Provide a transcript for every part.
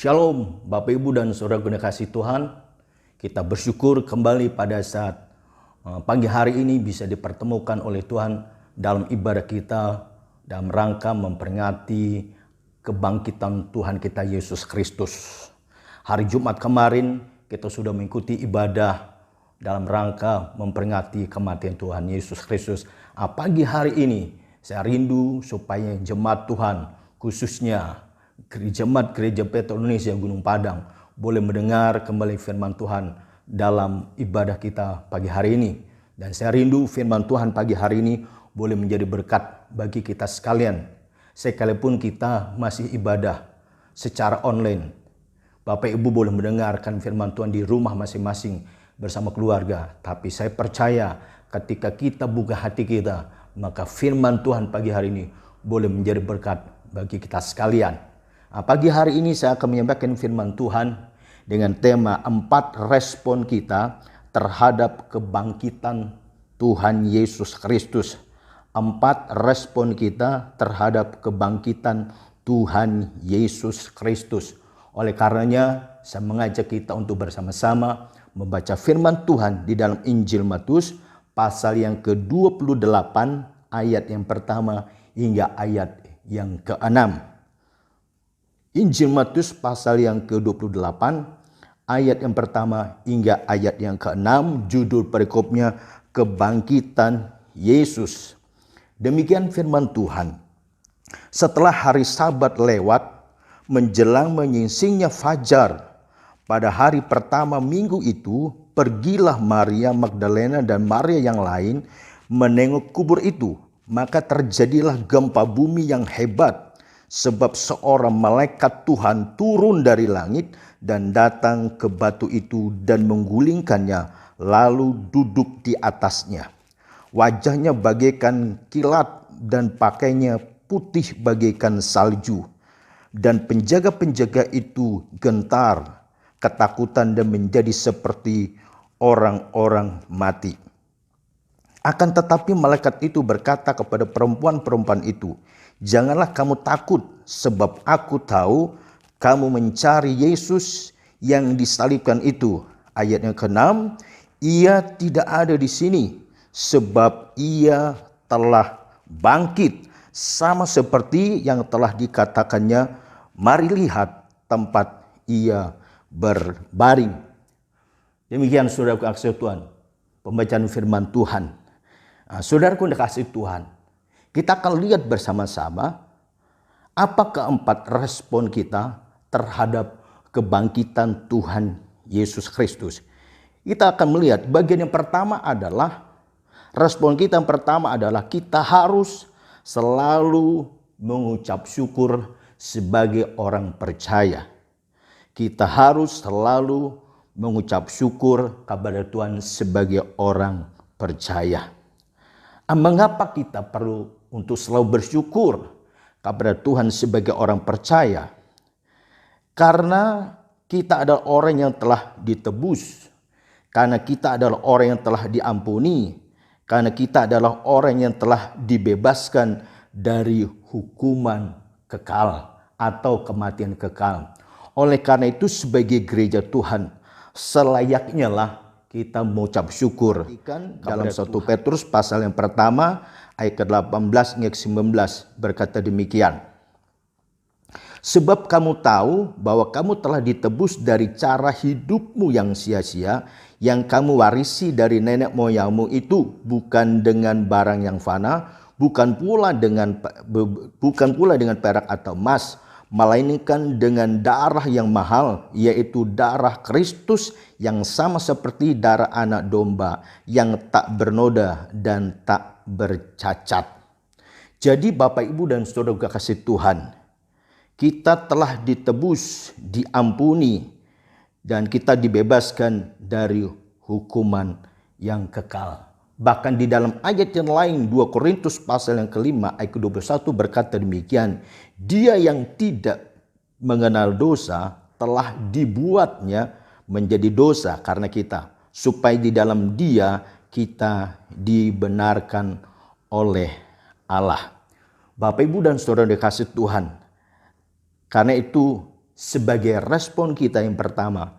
Shalom Bapak Ibu dan Saudara yang dikasihi Tuhan. Kita bersyukur kembali pada saat pagi hari ini bisa dipertemukan oleh Tuhan dalam ibadah kita dalam rangka memperingati kebangkitan Tuhan kita Yesus Kristus. Hari Jumat kemarin kita sudah mengikuti ibadah dalam rangka memperingati kematian Tuhan Yesus Kristus. Pagi hari ini saya rindu supaya jemaat Tuhan, khususnya Jemaat Gereja Petrus Indonesia Gunung Padang, boleh mendengar kembali firman Tuhan dalam ibadah kita pagi hari ini. Dan saya rindu firman Tuhan pagi hari ini boleh menjadi berkat bagi kita sekalian. Sekalipun kita masih ibadah secara online, Bapak Ibu boleh mendengarkan firman Tuhan di rumah masing-masing bersama keluarga. Tapi saya percaya ketika kita buka hati kita, maka firman Tuhan pagi hari ini boleh menjadi berkat bagi kita sekalian. Pagi hari ini saya akan menyampaikan firman Tuhan dengan tema 4 respon kita terhadap kebangkitan Tuhan Yesus Kristus. 4 respon kita terhadap kebangkitan Tuhan Yesus Kristus. Oleh karenanya saya mengajak kita untuk bersama-sama membaca firman Tuhan di dalam Injil Matius pasal yang ke-28 ayat yang pertama hingga ayat yang ke-6. Injil Matius pasal yang ke-28 ayat yang pertama hingga ayat yang ke-6, judul perikopnya kebangkitan Yesus. Demikian firman Tuhan. Setelah hari Sabat lewat, menjelang menyingsingnya fajar, pada hari pertama minggu itu, pergilah Maria Magdalena dan Maria yang lain menengok kubur itu. Maka terjadilah gempa bumi yang hebat, sebab seorang malaikat Tuhan turun dari langit dan datang ke batu itu dan menggulingkannya, lalu duduk di atasnya. Wajahnya bagaikan kilat dan pakainya putih bagaikan salju. Dan penjaga-penjaga itu gentar, ketakutan dan menjadi seperti orang-orang mati. Akan tetapi malaikat itu berkata kepada perempuan-perempuan itu, "Janganlah kamu takut, sebab aku tahu kamu mencari Yesus yang disalibkan itu." Ayat yang ke-6, "Ia tidak ada di sini, sebab ia telah bangkit, sama seperti yang telah dikatakannya. Mari lihat tempat ia berbaring." Demikian saudaraku kasih Tuhan, pembacaan firman Tuhan. Saudaraku dikasih Tuhan, kita akan lihat bersama-sama apa keempat respon kita terhadap kebangkitan Tuhan Yesus Kristus. Kita akan melihat bagian yang pertama adalah, respon kita yang pertama adalah kita harus selalu mengucap syukur sebagai orang percaya. Kita harus selalu mengucap syukur kepada Tuhan sebagai orang percaya. Mengapa kita perlu untuk selalu bersyukur kepada Tuhan sebagai orang percaya? Karena kita adalah orang yang telah ditebus, karena kita adalah orang yang telah diampuni, karena kita adalah orang yang telah dibebaskan dari hukuman kekal atau kematian kekal. Oleh karena itu sebagai gereja Tuhan, selayaknya lah kita mengucap syukur. Dalam 1 Petrus pasal yang pertama ayat ke-18 hingga ke-19 berkata demikian. "Sebab kamu tahu bahwa kamu telah ditebus dari cara hidupmu yang sia-sia, yang kamu warisi dari nenek moyangmu itu, bukan dengan barang yang fana, bukan pula dengan perak atau emas, melainkan dengan darah yang mahal, yaitu darah Kristus yang sama seperti darah anak domba yang tak bernoda dan tak bercacat." Jadi Bapak Ibu dan Saudara kasih Tuhan, kita telah ditebus, diampuni, dan kita dibebaskan dari hukuman yang kekal. Bahkan di dalam ayat yang lain 2 Korintus pasal yang ke-5 ayat ke-21 berkata demikian, "Dia yang tidak mengenal dosa telah dibuatnya menjadi dosa karena kita, supaya di dalam Dia kita dibenarkan oleh Allah." Bapak Ibu dan Saudara dikasih Tuhan, karena itu sebagai respon kita yang pertama,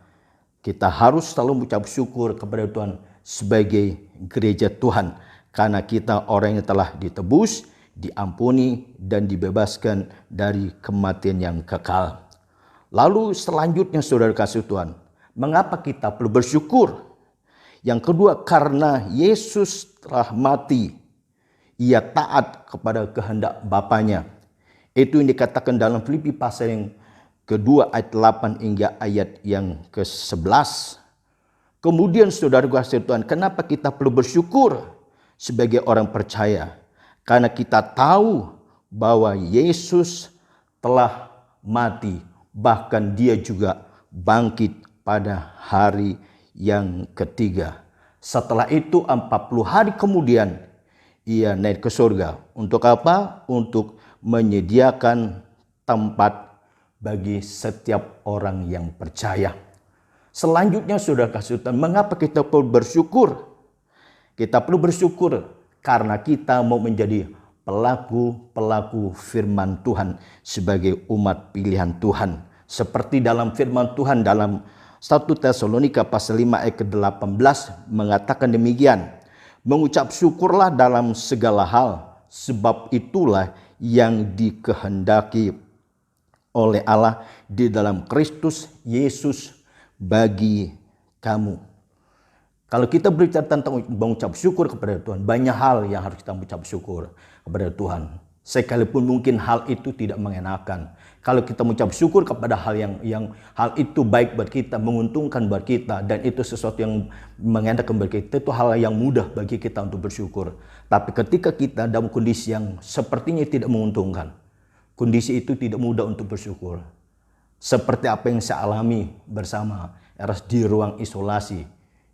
kita harus selalu mengucap syukur kepada Tuhan sebagai gereja Tuhan. Karena kita orang yang telah ditebus, diampuni, dan dibebaskan dari kematian yang kekal. Lalu selanjutnya saudara kasih Tuhan, mengapa kita perlu bersyukur? Yang kedua, karena Yesus telah mati. Ia taat kepada kehendak Bapanya. Itu yang dikatakan dalam Filipi pasal yang kedua ayat 8 hingga ayat yang ke-11. Kemudian saudara kasih Tuhan, kenapa kita perlu bersyukur sebagai orang percaya? Karena kita tahu bahwa Yesus telah mati, bahkan dia juga bangkit pada hari yang ketiga. Setelah itu 40 hari kemudian ia naik ke surga. Untuk apa? Untuk menyediakan tempat bagi setiap orang yang percaya. Selanjutnya saudara kasih Tuhan, mengapa kita perlu bersyukur? Kita perlu bersyukur karena kita mau menjadi pelaku-pelaku firman Tuhan sebagai umat pilihan Tuhan. Seperti dalam firman Tuhan dalam 1 Tesalonika pasal 5 ayat ke-18 mengatakan demikian. Mengucap syukurlah dalam segala hal, sebab itulah yang dikehendaki oleh Allah di dalam Kristus Yesus bagi kamu. Kalau kita berbicara tentang mengucap syukur kepada Tuhan, banyak hal yang harus kita mengucap syukur kepada Tuhan. Sekalipun mungkin hal itu tidak mengenakan. Kalau kita mengucap syukur kepada hal yang hal itu baik buat kita, menguntungkan buat kita, dan itu sesuatu yang mengenakan buat kita, itu hal yang mudah bagi kita untuk bersyukur. Tapi ketika kita dalam kondisi yang sepertinya tidak menguntungkan, kondisi itu tidak mudah untuk bersyukur. Seperti apa yang saya alami bersama Eras di ruang isolasi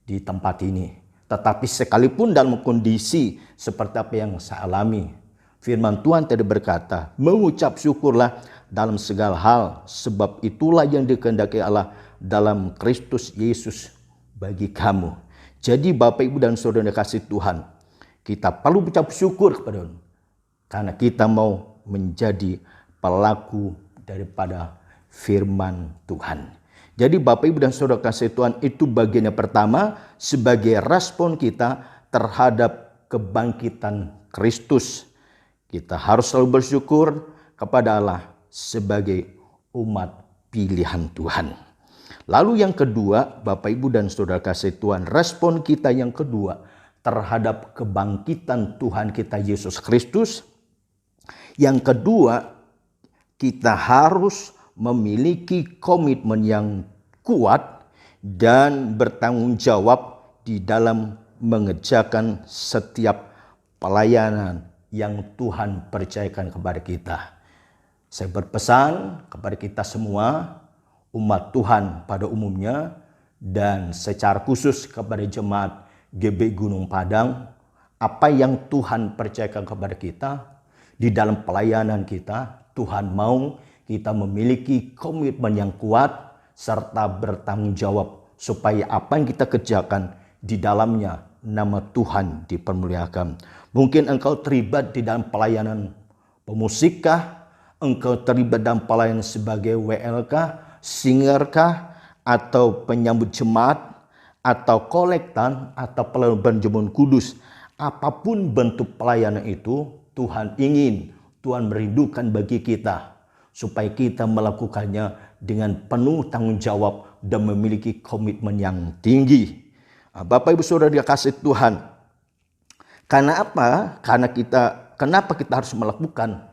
di tempat ini. Tetapi sekalipun dalam kondisi seperti apa yang saya alami, firman Tuhan tadi berkata, mengucap syukurlah dalam segala hal, sebab itulah yang dikehendaki Allah dalam Kristus Yesus bagi kamu. Jadi Bapak, Ibu, dan Saudara yang kasih Tuhan, kita perlu ucap syukur kepada Tuhan, karena kita mau menjadi pelaku daripada firman Tuhan. Jadi Bapak, Ibu, dan Saudara kasih Tuhan, itu bagian yang pertama sebagai respon kita terhadap kebangkitan Kristus. Kita harus selalu bersyukur kepada Allah sebagai umat pilihan Tuhan. Lalu yang kedua, Bapak, Ibu, dan Saudara kasih Tuhan, respon kita yang kedua terhadap kebangkitan Tuhan kita Yesus Kristus. Yang kedua, kita harus memiliki komitmen yang kuat dan bertanggung jawab di dalam mengerjakan setiap pelayanan yang Tuhan percayakan kepada kita. Saya berpesan kepada kita semua, umat Tuhan pada umumnya, dan secara khusus kepada jemaat GB Gunung Padang, apa yang Tuhan percayakan kepada kita di dalam pelayanan kita, Tuhan mau kita memiliki komitmen yang kuat serta bertanggung jawab supaya apa yang kita kerjakan di dalamnya nama Tuhan dipermuliakan. Mungkin engkau terlibat di dalam pelayanan pemusikkah, engkau terlibat dalam pelayanan sebagai WL kah, singer kah, atau penyambut jemaat, atau kolektan, atau pelayanan jemaat kudus. Apapun bentuk pelayanan itu, Tuhan ingin, Tuhan merindukan bagi kita, supaya kita melakukannya dengan penuh tanggung jawab dan memiliki komitmen yang tinggi. Bapak, Ibu, Saudara dikasih Tuhan. Karena apa? Kenapa kita harus melakukan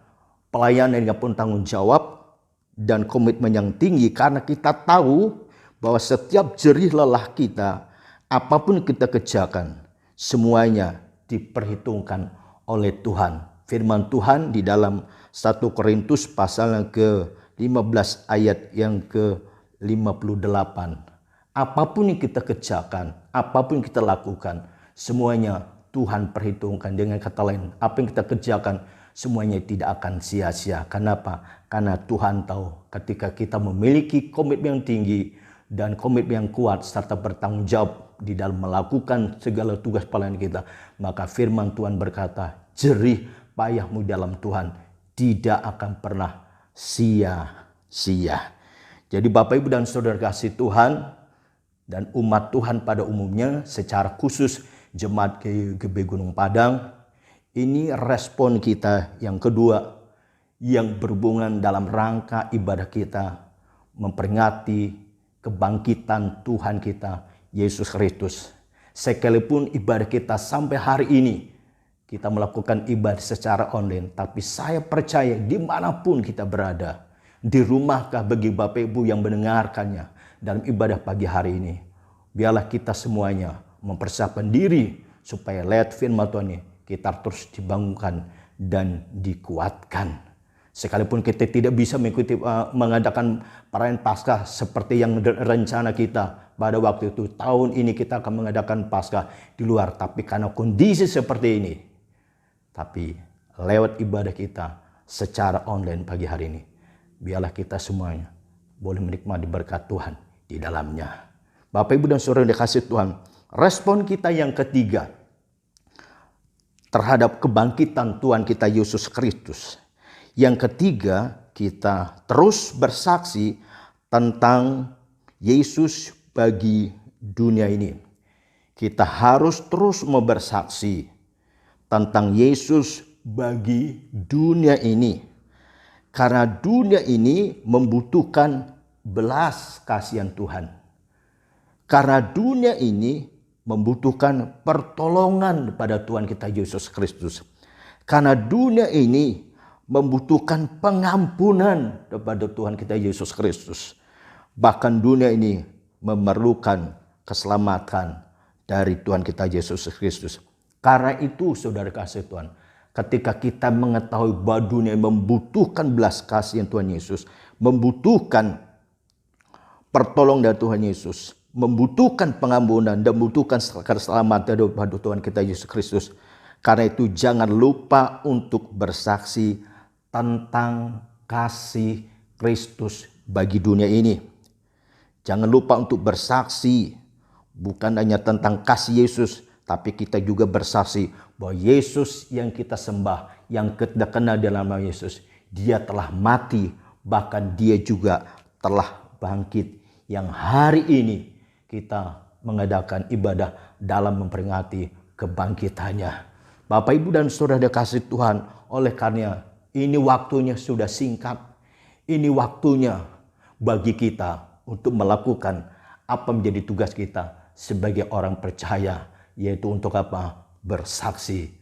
pelayanan yang penuh tanggung jawab dan komitmen yang tinggi? Karena kita tahu bahwa setiap jerih lelah kita, apapun kita kerjakan, semuanya diperhitungkan oleh Tuhan. Firman Tuhan di dalam 1 Korintus pasal yang ke-15 ayat yang ke-58. Apapun yang kita kerjakan, apapun yang kita lakukan, semuanya Tuhan perhitungkan. Dengan kata lain, apa yang kita kerjakan semuanya tidak akan sia-sia. Kenapa? Karena Tuhan tahu ketika kita memiliki komitmen yang tinggi dan komitmen yang kuat serta bertanggung jawab di dalam melakukan segala tugas pelayanan kita, maka firman Tuhan berkata, jerih payahmu dalam Tuhan tidak akan pernah sia-sia. Jadi Bapak Ibu dan Saudara kasih Tuhan dan umat Tuhan pada umumnya, secara khusus Jemaat GBI Gunung Padang, ini respon kita yang kedua yang berhubungan dalam rangka ibadah kita memperingati kebangkitan Tuhan kita Yesus Kristus. Sekalipun ibadah kita sampai hari ini kita melakukan ibadah secara online, tapi saya percaya dimanapun kita berada, di rumahkah bagi Bapak Ibu yang mendengarkannya dalam ibadah pagi hari ini, biarlah kita semuanya mempersiapkan diri supaya lewat firman Tuhan ini kita terus dibangunkan dan dikuatkan. Sekalipun kita tidak bisa mengadakan perayaan Paskah seperti yang rencana kita pada waktu itu, tahun ini kita akan mengadakan Paskah di luar, tapi karena kondisi seperti ini, tapi lewat ibadah kita secara online pagi hari ini, biarlah kita semuanya boleh menikmati berkat Tuhan di dalamnya. Bapak Ibu dan Saudara yang dikasihi Tuhan, respon kita yang ketiga terhadap kebangkitan Tuhan kita Yesus Kristus. Yang ketiga, kita terus bersaksi tentang Yesus bagi dunia ini. Kita harus terus bersaksi tentang Yesus bagi dunia ini. Karena dunia ini membutuhkan belas kasihan Tuhan. Karena dunia ini membutuhkan pertolongan pada Tuhan kita Yesus Kristus. Karena dunia ini membutuhkan pengampunan kepada Tuhan kita Yesus Kristus. Bahkan dunia ini memerlukan keselamatan dari Tuhan kita Yesus Kristus. Karena itu saudara kasih Tuhan, ketika kita mengetahui bahwa dunia membutuhkan belas kasihan Tuhan Yesus, membutuhkan pertolongan dari Tuhan Yesus, membutuhkan pengampunan dan membutuhkan keselamatan dari Tuhan kita Yesus Kristus. Karena itu jangan lupa untuk bersaksi tentang kasih Kristus bagi dunia ini. Jangan lupa untuk bersaksi bukan hanya tentang kasih Yesus, tapi kita juga bersaksi bahwa Yesus yang kita sembah, yang kita kenal dalam nama Yesus, dia telah mati, bahkan dia juga telah bangkit, yang hari ini kita mengadakan ibadah dalam memperingati kebangkitannya. Bapak Ibu dan Saudara dikasihi Tuhan, oleh karena ini waktunya sudah singkat. Ini waktunya bagi kita untuk melakukan apa menjadi tugas kita sebagai orang percaya, yaitu untuk apa? Bersaksi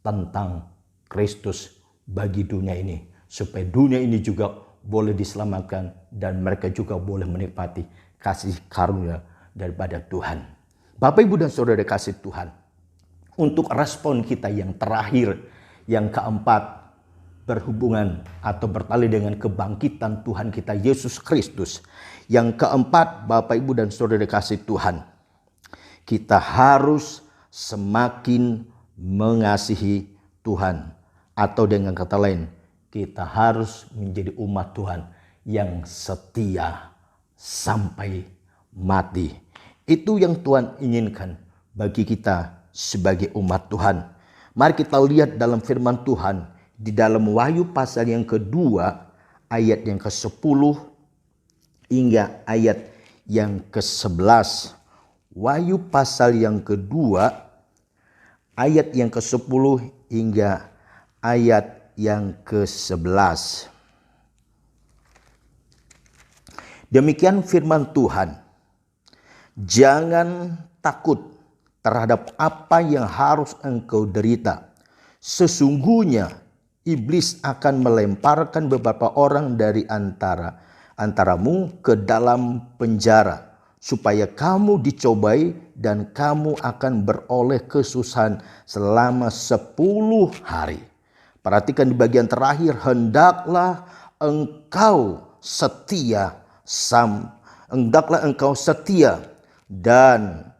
tentang Kristus bagi dunia ini, supaya dunia ini juga boleh diselamatkan dan mereka juga boleh menikmati kasih karunia daripada Tuhan. Bapak Ibu dan Saudara dikasihi Tuhan, untuk respon kita yang terakhir, yang keempat, berhubungan atau bertali dengan kebangkitan Tuhan kita Yesus Kristus. Yang keempat, Bapak Ibu dan Saudara dikasihi Tuhan, kita harus semakin mengasihi Tuhan. Atau dengan kata lain, kita harus menjadi umat Tuhan yang setia sampai mati. Itu yang Tuhan inginkan bagi kita sebagai umat Tuhan. Mari kita lihat dalam firman Tuhan di dalam Wahyu pasal yang kedua, ayat yang ke-10 hingga ayat yang ke-11. Wahyu pasal yang kedua, ayat yang ke-10 hingga ayat yang ke-11. Demikian firman Tuhan. Jangan takut terhadap apa yang harus engkau derita. Sesungguhnya iblis akan melemparkan beberapa orang dari antaramu ke dalam penjara, supaya kamu dicobai dan kamu akan beroleh kesusahan selama 10 hari. Perhatikan di bagian terakhir, hendaklah engkau setia dan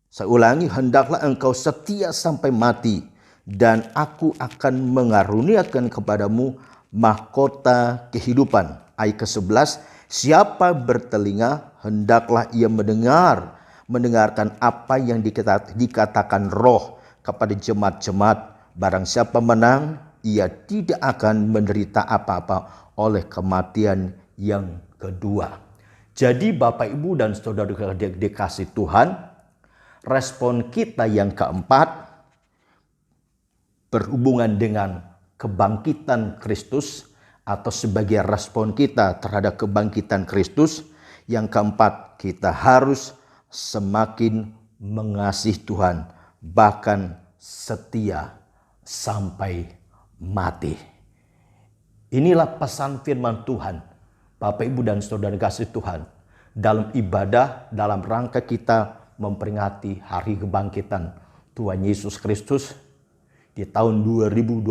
saya ulangi, hendaklah engkau setia sampai mati, dan aku akan mengaruniakan kepadamu mahkota kehidupan. Ayat ke-11, siapa bertelinga hendaklah ia mendengarkan apa yang dikatakan Roh kepada jemaat-jemaat. Barang siapa menang, ia tidak akan menderita apa-apa oleh kematian yang kedua. Jadi Bapak, Ibu, dan saudara dikasih Tuhan, respon kita yang keempat berhubungan dengan kebangkitan Kristus atau sebagai respon kita terhadap kebangkitan Kristus. Yang keempat, kita harus semakin mengasihi Tuhan, bahkan setia sampai mati. Inilah pesan firman Tuhan, Bapak, Ibu, dan saudara kasih Tuhan, dalam ibadah dalam rangka kita memperingati hari kebangkitan Tuhan Yesus Kristus di tahun 2020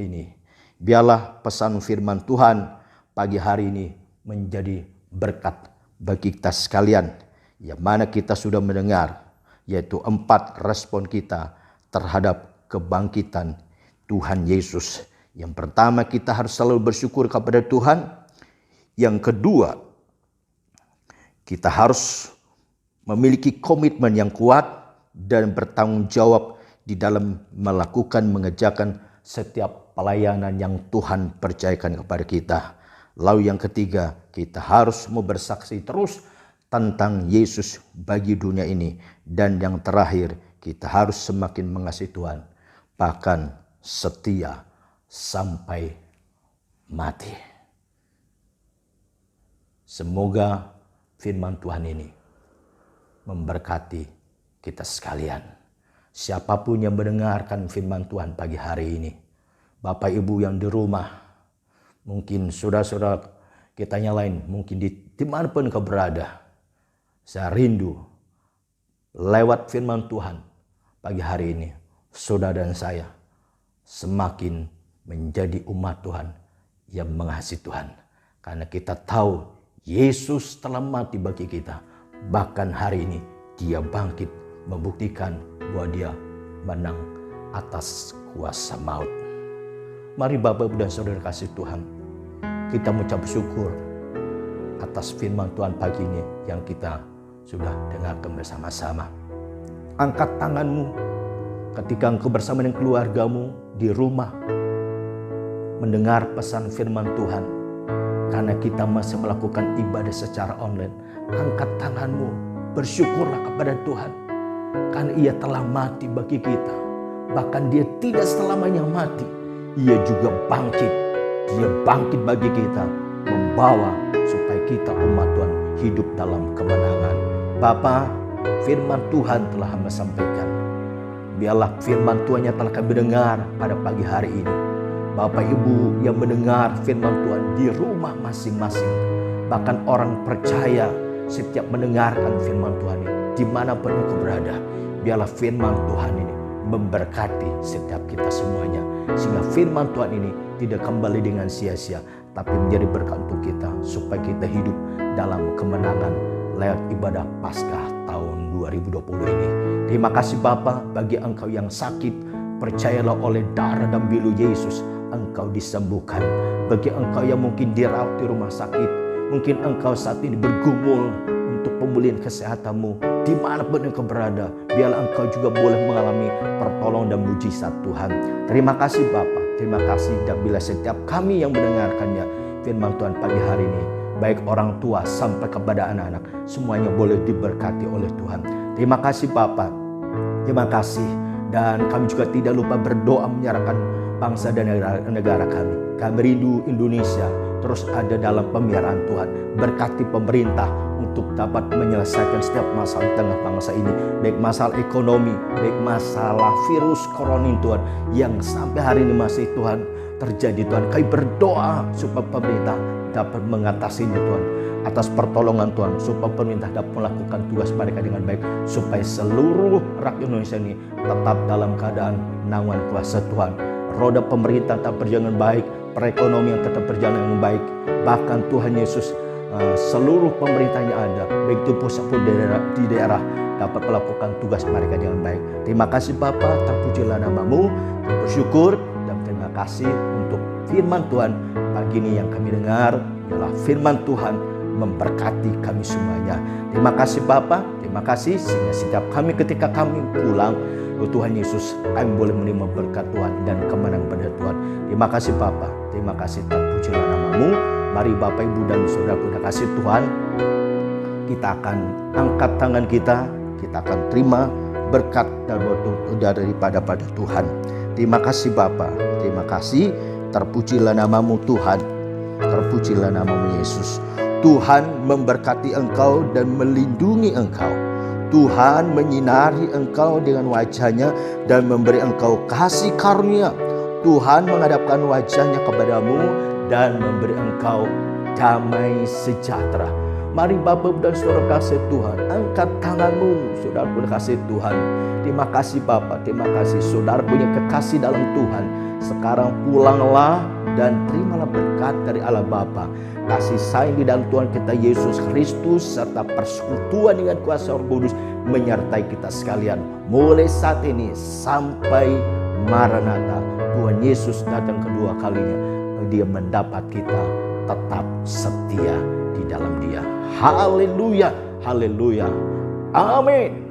ini. Biarlah pesan firman Tuhan pagi hari ini menjadi berkat bagi kita sekalian, yang mana kita sudah mendengar, yaitu 4 respon kita terhadap kebangkitan Tuhan Yesus. Yang pertama, kita harus selalu bersyukur kepada Tuhan. Yang kedua, kita harus memiliki komitmen yang kuat dan bertanggung jawab di dalam melakukan, mengerjakan setiap pelayanan yang Tuhan percayakan kepada kita. Lalu yang ketiga, kita harus mau bersaksi terus tentang Yesus bagi dunia ini. Dan yang terakhir, kita harus semakin mengasihi Tuhan, bahkan setia sampai mati. Semoga firman Tuhan ini memberkati kita sekalian. Siapapun yang mendengarkan firman Tuhan pagi hari ini, Bapak, Ibu yang di rumah, mungkin saudara-saudara kita yang lain, mungkin dimanapun kau berada, saya rindu lewat firman Tuhan pagi hari ini, saudara dan saya semakin menjadi umat Tuhan yang mengasihi Tuhan. Karena kita tahu Yesus telah mati bagi kita. Bahkan hari ini dia bangkit membuktikan bahwa dia menang atas kuasa maut. Mari Bapak, Ibu, dan saudara kasih Tuhan, kita mengucap syukur atas firman Tuhan pagi ini yang kita sudah dengarkan bersama-sama. Angkat tanganmu ketika engkau bersama dengan keluargamu di rumah mendengar pesan firman Tuhan. Karena kita masih melakukan ibadah secara online, angkat tanganmu, bersyukurlah kepada Tuhan. Karena ia telah mati bagi kita. Bahkan dia tidak selamanya mati. Ia juga bangkit. Dia bangkit bagi kita, membawa supaya kita umat Tuhan hidup dalam kemenangan. Bapa, firman Tuhan telah hamba sampaikan. Biarlah firman Tuhan yang telah kami dengar pada pagi hari ini, Bapak, Ibu yang mendengar firman Tuhan di rumah masing-masing, bahkan orang percaya setiap mendengarkan firman Tuhan ini, dimanapun engkau berada, biarlah firman Tuhan ini memberkati setiap kita semuanya, sehingga firman Tuhan ini tidak kembali dengan sia-sia, tapi menjadi berkat untuk kita, supaya kita hidup dalam kemenangan lewat ibadah Paskah tahun 2020 ini. Terima kasih Bapa, bagi engkau yang sakit, percayalah oleh darah dan bulu Yesus engkau disembuhkan. Bagi engkau yang mungkin dirawat di rumah sakit, mungkin engkau saat ini bergumul untuk pemulihan kesehatanmu, dimanapun engkau berada, biarlah engkau juga boleh mengalami pertolongan dan mujizat Tuhan. Terima kasih Bapa, terima kasih. Dan bila setiap kami yang mendengarkannya firman Tuhan pagi hari ini, baik orang tua sampai kepada anak-anak, semuanya boleh diberkati oleh Tuhan. Terima kasih Bapa, terima kasih. Dan kami juga tidak lupa berdoa menyerahkan bangsa dan negara kami. Kami rindu Indonesia terus ada dalam pemeliharaan Tuhan. Berkati pemerintah untuk dapat menyelesaikan setiap masalah di tengah bangsa ini. Baik masalah ekonomi, baik masalah virus corona Tuhan, yang sampai hari ini masih Tuhan terjadi Tuhan. Kami berdoa supaya pemerintah dapat mengatasinya Tuhan. Atas pertolongan Tuhan, supaya pemerintah dapat melakukan tugas mereka dengan baik, supaya seluruh rakyat Indonesia ini tetap dalam keadaan naungan kuasa Tuhan. Roda pemerintah tetap berjalan baik, perekonomian tetap berjalan dengan baik. Bahkan Tuhan Yesus, seluruh pemerintahnya ada, baik itu pusat pun di daerah, dapat melakukan tugas mereka dengan baik. Terima kasih Bapa, terpujilah namamu, bersyukur dan terima kasih untuk firman Tuhan pagi ini yang kami dengar. Ialah firman Tuhan memberkati kami semuanya. Terima kasih Bapa, terima kasih sehingga setiap kami ketika kami pulang, Tuhan Yesus, kami boleh menerima berkat Tuhan dan kemenangan pada Tuhan. Terima kasih Bapa, terima kasih, terpujilah namamu. Mari Bapak, Ibu, dan Saudaraku yang kasih Tuhan, kita akan angkat tangan kita akan terima berkat daripada Tuhan. Terima kasih Bapa, terima kasih. Terpujilah namamu Tuhan, terpujilah namamu Yesus. Tuhan memberkati engkau dan melindungi engkau. Tuhan menyinari engkau dengan wajahnya dan memberi engkau kasih karunia. Tuhan menghadapkan wajahnya kepadamu dan memberi engkau damai sejahtera. Mari Bapak dan Saudara kasih Tuhan, angkat tanganmu, Saudara kasih Tuhan. Terima kasih Bapak, terima kasih Saudara punya kekasih dalam Tuhan. Sekarang pulanglah dan terimalah berkat dari Allah Bapa, kasih sayang di dalam Tuhan kita Yesus Kristus, serta persekutuan dengan kuasa Roh Kudus menyertai kita sekalian mulai saat ini sampai Maranatha. Tuhan Yesus datang kedua kalinya, Dia mendapat kita tetap setia di dalam Dia. Haleluya, haleluya, amin.